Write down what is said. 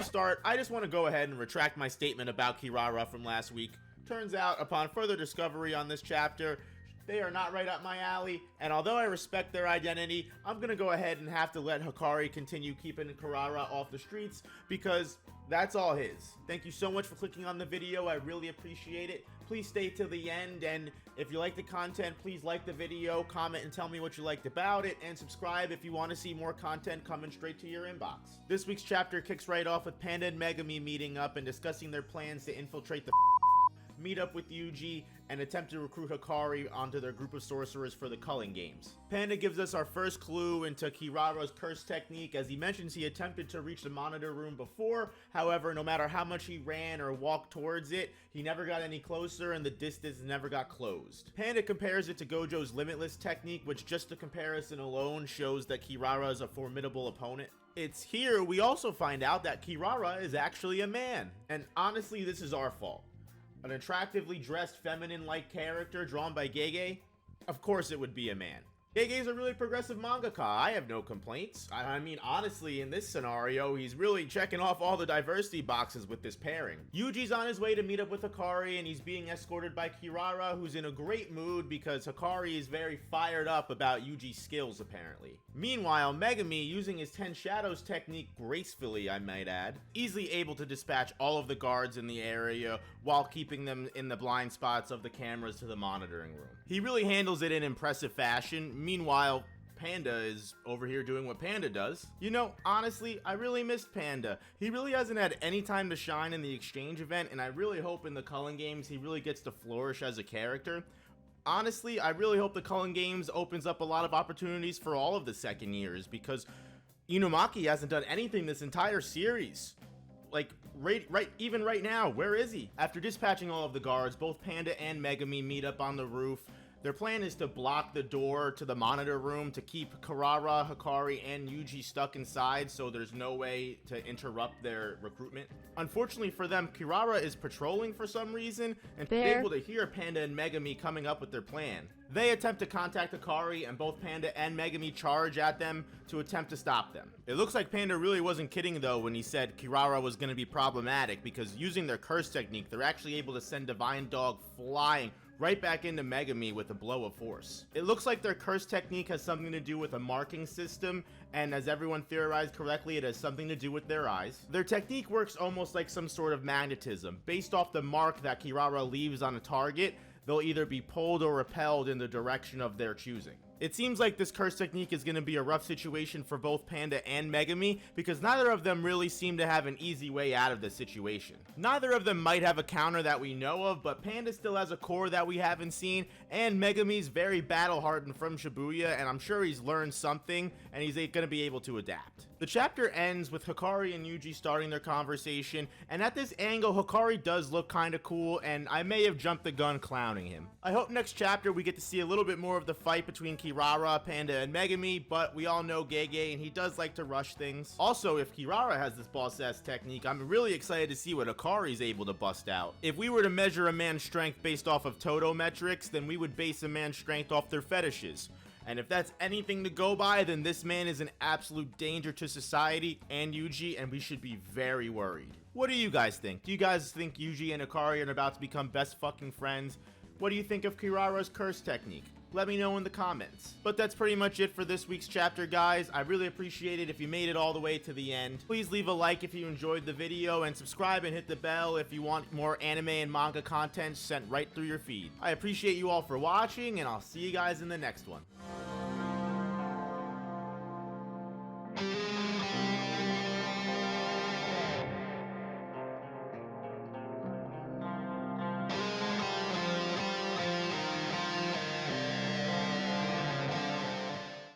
start, I just want to go ahead and retract my statement about Kirara from last week. Turns out, upon further discovery on this chapter, they are not right up my alley, and although I respect their identity, I'm gonna go ahead and have to let Hakari continue keeping Kirara off the streets, because that's all his. Thank you so much for clicking on the video, I really appreciate it. Please stay till the end, and if you like the content, please like the video, comment and tell me what you liked about it, and subscribe if you want to see more content coming straight to your inbox. This week's chapter kicks right off with Panda and Megumi meeting up and discussing their plans to infiltrate the meet up with Yuji, and attempt to recruit Hakari onto their group of sorcerers for the culling games. Panda gives us our first clue into Kirara's curse technique, as he mentions he attempted to reach the monitor room before. However, no matter how much he ran or walked towards it, he never got any closer and the distance never got closed. Panda compares it to Gojo's limitless technique, which just the comparison alone shows that Kirara is a formidable opponent. It's here we also find out that Kirara is actually a man, and honestly this is our fault. An attractively dressed feminine-like character drawn by Gege? Of course it would be a man. Gege's a really progressive mangaka, I have no complaints. I mean, honestly, in this scenario, he's really checking off all the diversity boxes with this pairing. Yuji's on his way to meet up with Hakari, and he's being escorted by Kirara, who's in a great mood because Hakari is very fired up about Yuji's skills, apparently. Meanwhile, Megumi, using his 10 Shadows technique gracefully, I might add, easily able to dispatch all of the guards in the area while keeping them in the blind spots of the cameras to the monitoring room. He really handles it in impressive fashion. Meanwhile, Panda is over here doing what Panda does. You know, honestly, I really missed Panda. He really hasn't had any time to shine in the exchange event, and I really hope in the culling games he really gets to flourish as a character. Honestly, I really hope the culling games opens up a lot of opportunities for all of the second years, because Inumaki hasn't done anything this entire series. Like, even right now, where is he? After dispatching all of the guards, both Panda and Megumi meet up on the roof. Their plan is to block the door to the monitor room to keep Kirara, Hakari, and Yuji stuck inside, so there's no way to interrupt their recruitment. Unfortunately for them, Kirara is patrolling for some reason and is able to hear Panda and Megumi coming up with their plan. They attempt to contact Hakari, and both Panda and Megumi charge at them to attempt to stop them. It looks like Panda really wasn't kidding though when he said Kirara was going to be problematic, because using their curse technique, they're actually able to send Divine Dog flying right back into Megumi with a blow of force. It looks like their curse technique has something to do with a marking system, and as everyone theorized correctly, it has something to do with their eyes. Their technique works almost like some sort of magnetism. Based off the mark that Kirara leaves on a target, they'll either be pulled or repelled in the direction of their choosing. It seems like this curse technique is going to be a rough situation for both Panda and Megumi, because neither of them really seem to have an easy way out of this situation. Neither of them might have a counter that we know of, but Panda still has a core that we haven't seen, and Megumi's very battle hardened from Shibuya, and I'm sure he's learned something, and he's going to be able to adapt. The chapter ends with Hakari and Yuji starting their conversation, and at this angle, Hakari does look kinda cool, and I may have jumped the gun clowning him. I hope next chapter we get to see a little bit more of the fight between Kirara, Panda, and Megumi, but we all know Gege, and he does like to rush things. Also, if Kirara has this boss-ass technique, I'm really excited to see what Hakari's able to bust out. If we were to measure a man's strength based off of Toto metrics, then we would base a man's strength off their fetishes. And if that's anything to go by, then this man is an absolute danger to society and Yuji, and we should be very worried. What do you guys think? Do you guys think Yuji and Hakari are about to become best fucking friends? What do you think of Kirara's curse technique? Let me know in the comments. But that's pretty much it for this week's chapter, guys. I really appreciate it if you made it all the way to the end. Please leave a like if you enjoyed the video, and subscribe and hit the bell if you want more anime and manga content sent right through your feed. I appreciate you all for watching, and I'll see you guys in the next one.